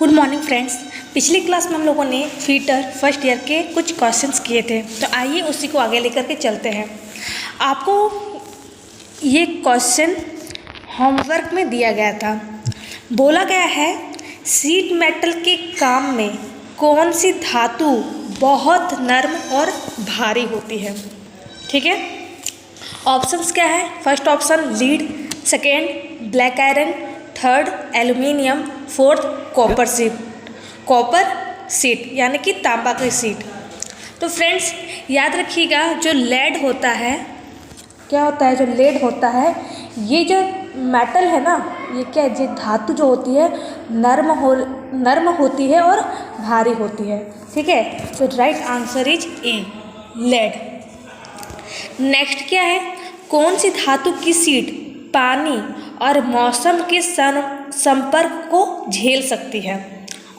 Good morning friends. पिछली class में हम लोगों ने फीटर फर्स्ट ईयर के कुछ क्वेश्चंस किए थे, तो आइए उसी को आगे लेकर के चलते हैं। आपको ये क्वेश्चन होमवर्क में दिया गया था। बोला गया है शीट मेटल के काम में कौन सी धातु बहुत नर्म और भारी होती है। ठीक है, ऑप्शंस क्या है? First option lead, second black iron, third aluminium, fourth copper seat यानी कि तांबा की सीट। तो फ्रेंड्स याद रखिएगा, जो लेड होता है, क्या होता है, जो लेड होता है, ये जो मेटल है ना, ये क्या है, ये धातु जो होती है नर्म होती है और भारी होती है। ठीक है, तो right answer is A, lead. Next क्या है? कौन सी धातु की सीट पानी और मौसम के संपर्क को झेल सकती है?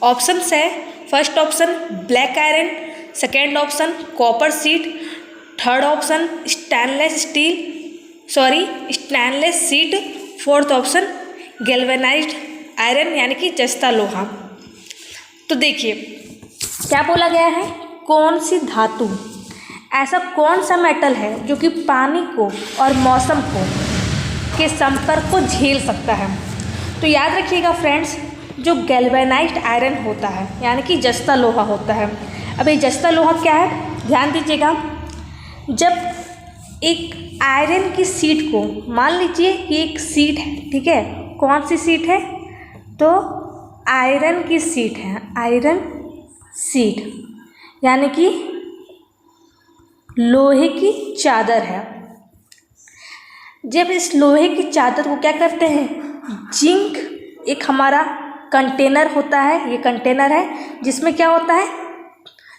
ऑप्शंस है first option black iron, second option copper sheet, third option stainless sheet, fourth option galvanised iron यानी कि जस्ता लोहा। तो देखिए क्या बोला गया है, कौन सी धातु, ऐसा कौन सा मेटल है जो कि पानी को और मौसम को के संपर्क को झेल सकता है। तो याद रखिएगा फ्रेंड्स, जो गैल्वेनाइज्ड आयरन होता है यानी कि जस्ता लोहा होता है। अब ये जस्ता लोहा क्या है, ध्यान दीजिएगा। जब एक आयरन की सीट को, मान लीजिए कि एक सीट है, ठीक है, कौन सी सीट है? तो आयरन की सीट है, आयरन सीट यानी कि लोहे की चादर है। जब इस लोहे की चादर को क्या करते हैं, जिंक, एक हमारा कंटेनर होता है, ये कंटेनर है जिसमें क्या होता है,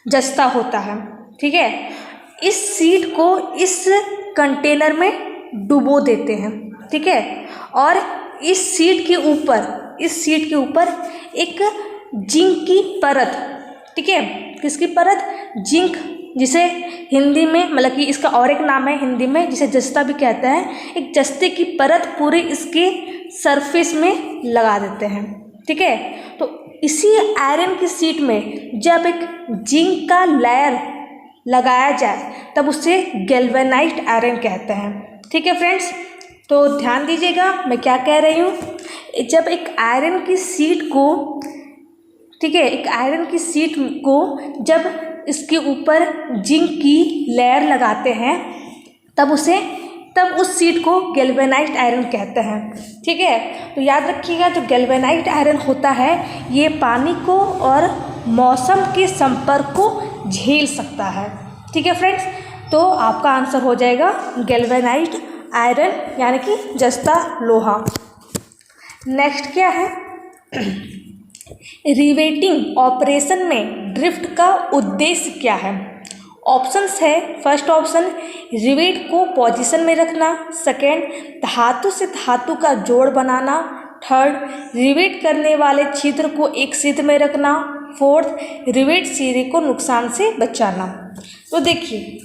जस्ता होता है। ठीक है, इस सीट को इस कंटेनर में डुबो देते हैं। ठीक है, और इस सीट के ऊपर एक जिंक की परत, ठीक है, किसकी परत? जिंक, जिसे हिंदी में, मतलब कि इसका और एक नाम है हिंदी में, जिसे जस्ता भी कहते हैं। एक जस्ते की परत पूरे इसके सरफेस में लगा देते हैं। ठीक है, तो इसी आयरन की सीट में जब एक जिंक का लेयर लगाया जाए तब उसे गैल्वेनाइज्ड आयरन कहते हैं। ठीक है फ्रेंड्स, तो ध्यान दीजिएगा मैं क्या कह रही हूँ। जब एक आयरन की सीट को, ठीक है, एक आयरन की सीट को जब इसके ऊपर जिंक की लेयर लगाते हैं तब उस सीट को गैल्वेनाइज्ड आयरन कहते हैं। ठीक है, तो याद रखिएगा, जो गैल्वेनाइज्ड आयरन होता है ये पानी को और मौसम के संपर्क को झेल सकता है। ठीक है फ्रेंड्स, तो आपका आंसर हो जाएगा गैल्वेनाइज्ड आयरन यानी कि जस्ता लोहा। नेक्स्ट क्या है? रिवेटिंग ऑपरेशन में ड्रिफ्ट का उद्देश्य क्या है? ऑप्शंस है फर्स्ट ऑप्शन रिवेट को पोजीशन में रखना, सेकेंड धातु से धातु का जोड़ बनाना, थर्ड रिवेट करने वाले छिद्र को एक सिरे में रखना, फोर्थ रिवेट सिरे को नुकसान से बचाना। तो देखिए,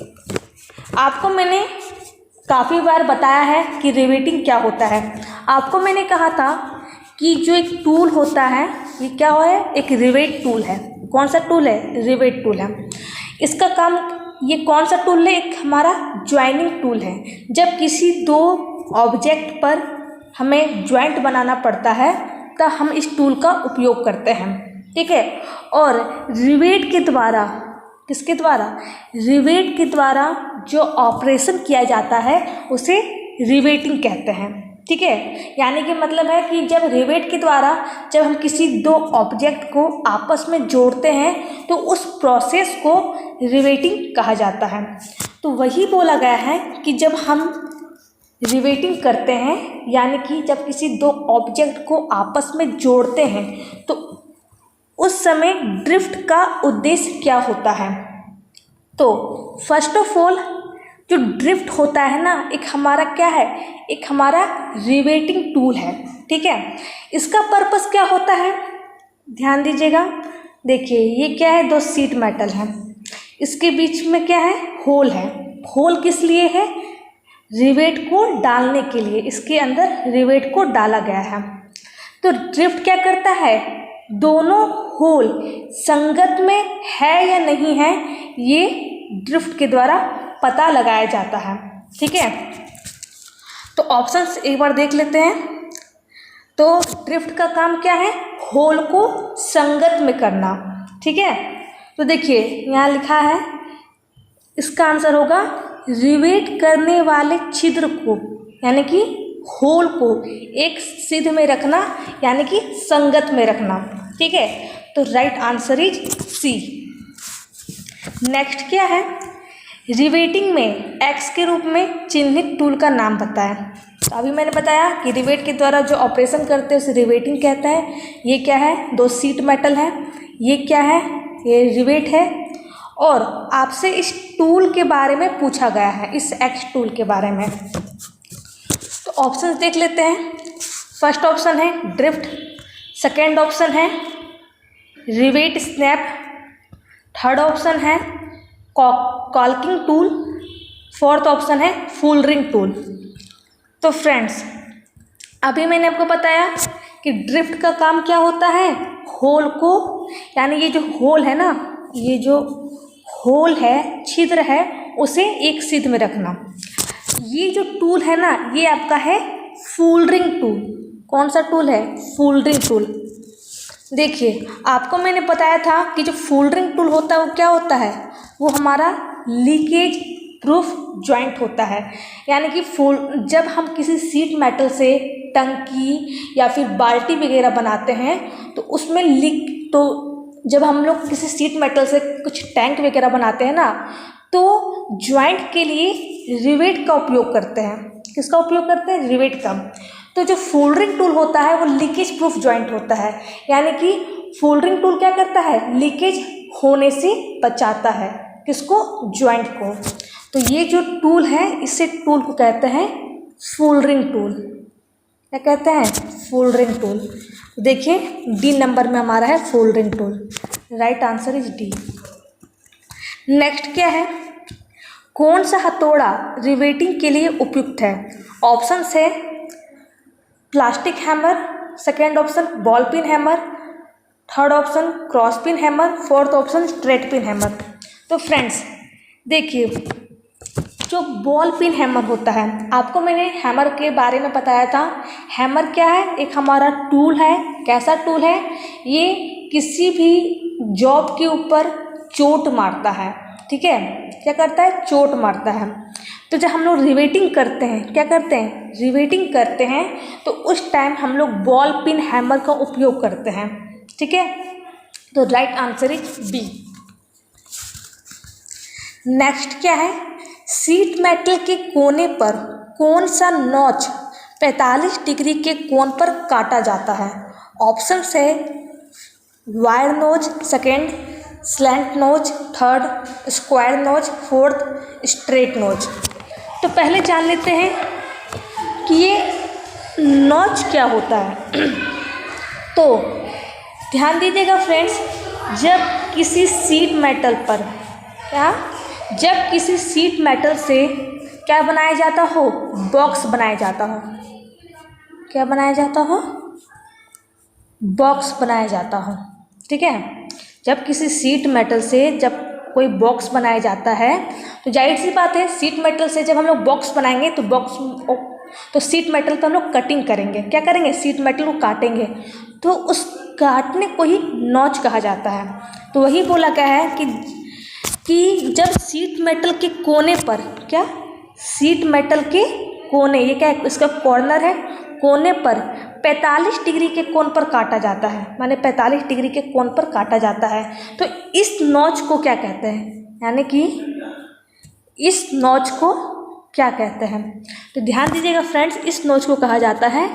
आपको मैंने काफ़ी बार बताया है कि रिवेटिंग क्या होता है। आपको मैंने कहा था कि जो एक टूल होता है, ये क्या है, एक रिवेट टूल है। कौन सा टूल है? रिवेट टूल है। इसका काम, ये कौन सा टूल है? एक हमारा ज्वाइनिंग टूल है। जब किसी दो ऑब्जेक्ट पर हमें ज्वाइंट बनाना पड़ता है तब हम इस टूल का उपयोग करते हैं। ठीक है, और रिवेट के द्वारा, किसके द्वारा? रिवेट के द्वारा जो ऑपरेशन किया जाता है उसे रिवेटिंग कहते हैं। ठीक है, यानी कि मतलब है कि जब रिवेट के द्वारा जब हम किसी दो ऑब्जेक्ट को आपस में जोड़ते हैं तो उस प्रोसेस को रिवेटिंग कहा जाता है। तो वही बोला गया है कि जब हम रिवेटिंग करते हैं, यानी कि जब किसी दो ऑब्जेक्ट को आपस में जोड़ते हैं तो उस समय ड्रिफ्ट का उद्देश्य क्या होता है। तो फर्स्ट ऑफ ऑल जो ड्रिफ्ट होता है ना, एक हमारा क्या है, एक हमारा रिवेटिंग टूल है। ठीक है, इसका पर्पस क्या होता है, ध्यान दीजिएगा। देखिए ये क्या है, दो शीट मेटल है, इसके बीच में क्या है, होल है। होल किस लिए है? रिवेट को डालने के लिए, इसके अंदर रिवेट को डाला गया है। तो ड्रिफ्ट क्या करता है, दोनों होल संगत में है या नहीं है, ये ड्रिफ्ट के द्वारा पता लगाया जाता है। ठीक है, तो ऑप्शंस एक बार देख लेते हैं। तो ड्रिफ्ट का काम क्या है? होल को संगत में करना। ठीक है, तो देखिए यहाँ लिखा है, इसका आंसर होगा रिवेट करने वाले छिद्र को, यानी कि होल को एक सिद्ध में रखना, यानी कि संगत में रखना। ठीक है, तो right answer is C. Next क्या है? रिवेटिंग में एक्स के रूप में चिन्हित टूल का नाम बताएं। तो अभी मैंने बताया कि रिवेट के द्वारा जो ऑपरेशन करते हैं उसे रिवेटिंग कहता है। ये क्या है? दो सीट मेटल है। ये क्या है? ये रिवेट है। और आपसे इस टूल के बारे में पूछा गया है, इस एक्स टूल के बारे में। तो ऑप्शन देख लेते हैं। फर्स्ट ऑप्शन है ड्रिफ्ट, सेकेंड ऑप्शन है रिवेट स्नैप, थर्ड ऑप्शन है कॉल्किंग टूल, फोर्थ ऑप्शन है फुल रिंग टूल। तो फ्रेंड्स, अभी मैंने आपको बताया कि ड्रिफ्ट का काम क्या होता है? होल को, यानी ये जो होल है ना, ये जो होल है, छिद्र है, उसे एक सिद्ध में रखना। ये जो टूल है ना, ये आपका है फुल रिंग टूल। कौन सा टूल है? Full ring tool. देखिए, आपको मैंने बताया था कि जो फुल रिंग टूल होता है वो क्या होता है? वो हमारा लीकेज प्रूफ जॉइंट होता है। यानी कि जब हम किसी सीट मेटल से टंकी या फिर बाल्टी वगैरह बनाते हैं तो उसमें तो जब हम लोग किसी सीट मेटल से कुछ टैंक वगैरह बनाते हैं ना, तो जॉइंट के लिए रिवेट का उपयोग करते हैं। किसका उपयोग करते हैं? रिवेट का। तो जो फोल्डरिंग टूल होता है वो लीकेज प्रूफ जॉइंट होता है। यानी कि फोल्डरिंग टूल क्या करता है? लीकेज होने से बचाता है। किसको? जॉइंट को। तो ये जो टूल है, इसे टूल को कहते हैं फोल्डरिंग टूल। क्या कहते हैं? फोल्डरिंग टूल। देखिए डी नंबर में हमारा है फोल्डरिंग tool. Right answer is D. Next क्या है? कौन सा हथौड़ा रिवेटिंग के लिए उपयुक्त है? ऑप्शन है plastic hammer, second option ball pin hammer, third option cross pin hammer, fourth option straight pin hammer. तो फ्रेंड्स देखिए, जो बॉल पिन हैमर होता है, आपको मैंने हैमर के बारे में बताया था। हैमर क्या है? एक हमारा टूल है। कैसा टूल है? ये किसी भी जॉब के ऊपर चोट मारता है। ठीक है, क्या करता है? चोट मारता है। तो जब हम लोग रिवेटिंग करते हैं, क्या करते हैं? रिवेटिंग करते हैं, तो उस टाइम हम लोग बॉल पिन हैमर का उपयोग करते हैं। ठीक है, तो right answer is B. Next क्या है? सीट मेटल के कोने पर कौन सा नॉच 45 डिग्री के कोण पर काटा जाता है? ऑप्शन है wire nose, second slant nose, third square nose, fourth straight nose. तो पहले जान लेते हैं कि ये नोच क्या होता है। तो ध्यान दीजिएगा फ्रेंड्स, जब किसी सीट मेटल पर जब किसी सीट मेटल से क्या बनाया जाता हो? बॉक्स बनाया जाता हो। क्या बनाया जाता हो? बॉक्स बनाया जाता हो। ठीक है, जब किसी सीट मेटल से जब कोई बॉक्स बनाया जाता है, तो जाहिर सी बात है, सीट मेटल से जब हम लोग बॉक्स बनाएंगे तो सीट मेटल पर हम लोग कटिंग करेंगे। क्या करेंगे? सीट मेटल को काटेंगे। तो उस काटने को ही नॉच कहा जाता है। तो वही बोला गया है कि जब सीट मेटल के कोने पर, क्या सीट मेटल के कोने, ये क्या है? इसका कॉर्नर है, कोने पर 45 डिग्री के कोण पर काटा जाता है। माने 45 डिग्री के कोण पर काटा जाता है। तो इस नॉच को क्या कहते हैं? यानी कि इस नॉच को क्या कहते हैं? तो ध्यान दीजिएगा फ्रेंड्स, इस नॉच को कहा जाता है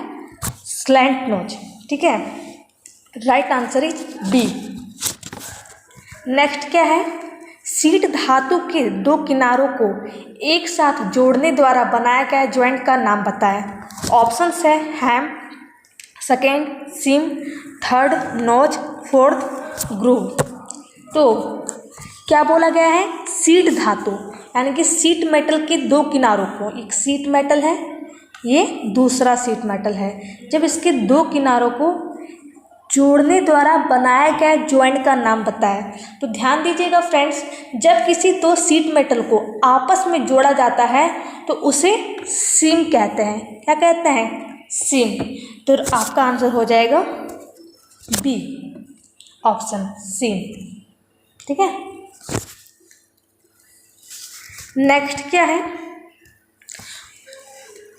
स्लैंट नॉच। ठीक है, right answer is B. Next क्या है? सीट धातु के दो किनारों को एक साथ जोड़ने द्वारा बनाया गया जॉइंट का नाम बताएं। ऑप्शंस है हैम, सेकेंड सीम, थर्ड नोच, फोर्थ ग्रूव। तो क्या बोला गया है? सीट धातु, यानी कि सीट मेटल के दो किनारों को, एक सीट मेटल है, ये दूसरा सीट मेटल है, जब इसके दो किनारों को जोड़ने द्वारा बनाया गया जॉइंट का नाम बताएं। तो ध्यान दीजिएगा फ्रेंड्स, जब किसी दो शीट मेटल को आपस में जोड़ा जाता है तो उसे सीम कहते हैं। क्या कहते हैं? सीम। तो आपका आंसर हो जाएगा बी ऑप्शन, सीम। ठीक है। नेक्स्ट क्या है?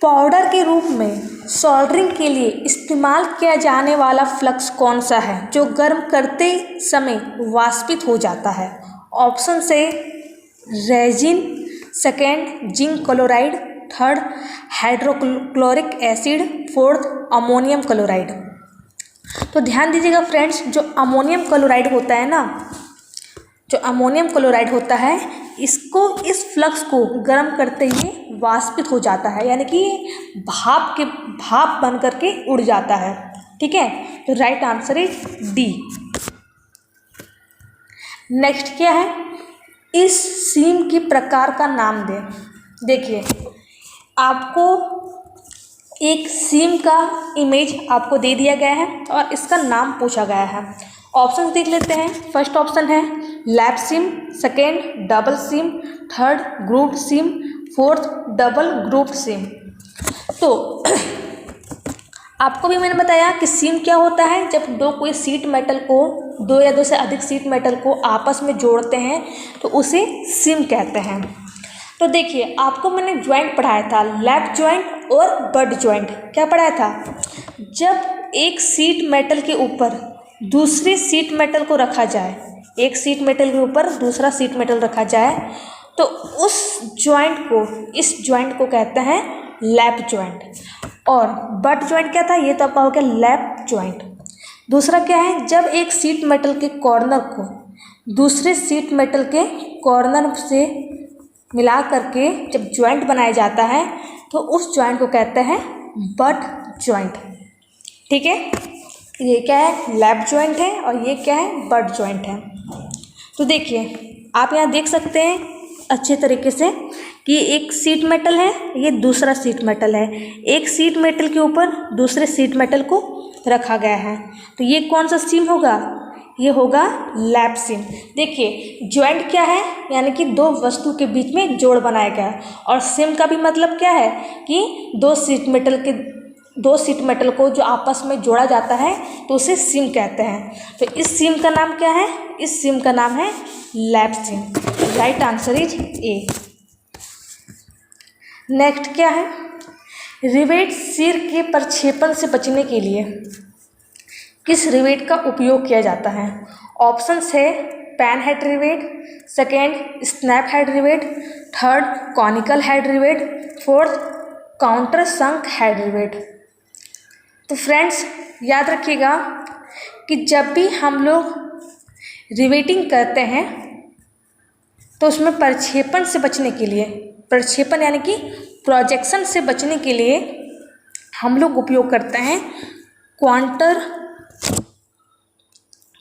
पाउडर के रूप में सोल्डरिंग के लिए इस्तेमाल किया जाने वाला फ्लक्स कौन सा है जो गर्म करते समय वाष्पित हो जाता है? ऑप्शन से resin, second zinc chloride, third hydrochloric acid, fourth ammonium chloride. तो ध्यान दीजिएगा फ्रेंड्स, जो अमोनियम क्लोराइड होता है ना, जो अमोनियम क्लोराइड होता है, इसको इस फ्लक्स को गर्म करते ही वाष्पित हो जाता है, यानी कि भाप बन करके उड़ जाता है। ठीक है। तो right answer is D. Next क्या है? इस सीम की प्रकार का नाम दें। देखिए, आपको एक सीम का इमेज आपको दे दिया गया है और इसका नाम पूछा गया है। ऑप्शन देख लेते हैं। फर्स्ट ऑप्शन है लैप सीम, सेकेंड डबल सीम, थर्ड ग्रूव्ड सीम, फोर्थ डबल ग्रूव्ड सीम। तो आपको भी मैंने बताया कि सीम क्या होता है, जब कोई शीट मेटल को, दो या दो से अधिक शीट मेटल को आपस में जोड़ते हैं तो उसे सीम कहते हैं। तो देखिए, आपको मैंने ज्वाइंट पढ़ाया था, लैप ज्वाइंट और बट ज्वाइंट। क्या पढ़ाया था? जब एक शीट मेटल के ऊपर दूसरी शीट मेटल को रखा जाए, एक शीट मेटल के ऊपर दूसरा शीट मेटल रखा जाए तो उस ज्वाइंट को, इस ज्वाइंट को कहते हैं लैप ज्वाइंट। और बट ज्वाइंट क्या था? ये तो आपका हो गया लैप ज्वाइंट। दूसरा क्या है? जब एक शीट मेटल के कॉर्नर को दूसरे शीट मेटल के कॉर्नर से मिला करके जब ज्वाइंट बनाया जाता है तो उस ज्वाइंट को कहते हैं बट ज्वाइंट। ठीक है। ये क्या है? लैप ज्वाइंट है और ये क्या है? बट ज्वाइंट है। तो देखिए, आप यहाँ देख सकते हैं अच्छे तरीके से कि एक शीट मेटल है, ये दूसरा शीट मेटल है, एक शीट मेटल के ऊपर दूसरे शीट मेटल को रखा गया है। तो ये कौन सा सीम होगा? ये होगा लैप सीम। देखिए, ज्वाइंट क्या है? यानी कि दो वस्तु के बीच में जोड़ बनाया गया। और सीम का भी मतलब क्या है कि दो शीट मेटल को जो आपस में जोड़ा जाता है तो उसे सीम कहते हैं। तो इस सीम का नाम क्या है? इस सीम का नाम है lap seam. Right answer is A. Next क्या है? रिवेट सिर के प्रक्षेपण से बचने के लिए किस रिवेट का उपयोग किया जाता है? ऑप्शन है pan head rivet, second snap head rivet, third conical head rivet, fourth countersunk head rivet. तो फ्रेंड्स, याद रखिएगा कि जब भी हम लोग रिवेटिंग करते हैं तो उसमें प्रक्षेपण से बचने के लिए, प्रक्षेपण यानी कि प्रोजेक्शन से बचने के लिए हम लोग उपयोग करते हैं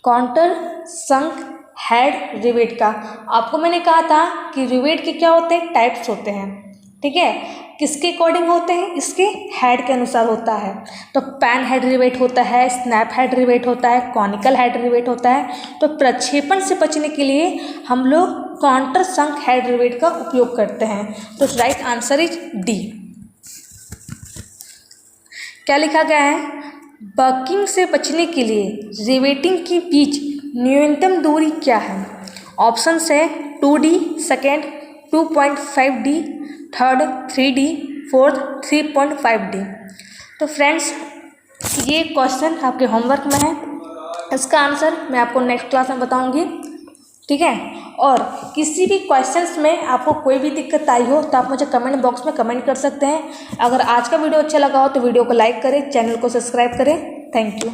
काउंटर संक हेड रिवेट का। आपको मैंने कहा था कि रिवेट के क्या होते हैं? टाइप्स होते हैं। ठीक है। किसके अकॉर्डिंग होते हैं? इसके हेड के अनुसार होता है। तो पैन हेड रिवेट होता है, स्नैप हेड रिवेट होता है, कॉनिकल हेड रिवेट होता है। तो प्रक्षेपण से बचने के लिए हम लोग काउंटर संक हेड रिवेट का उपयोग करते हैं। तो राइट आंसर इज डी। क्या लिखा गया है? बकिंग से बचने के लिए रिवेटिंग के बीच न्यूनतम दूरी क्या है? ऑप्शन है 2D, second 2.5D, third 3D, fourth 3.5D। तो फ्रेंड्स, ये क्वेश्चन आपके होमवर्क में है। इसका आंसर मैं आपको नेक्स्ट क्लास में बताऊंगी। ठीक है। और किसी भी क्वेश्चंस में आपको कोई भी दिक्कत आई हो तो आप मुझे कमेंट बॉक्स में कमेंट कर सकते हैं। अगर आज का वीडियो अच्छा लगा हो तो वीडियो को लाइक करें, चैनल को सब्सक्राइब करें। Thank you.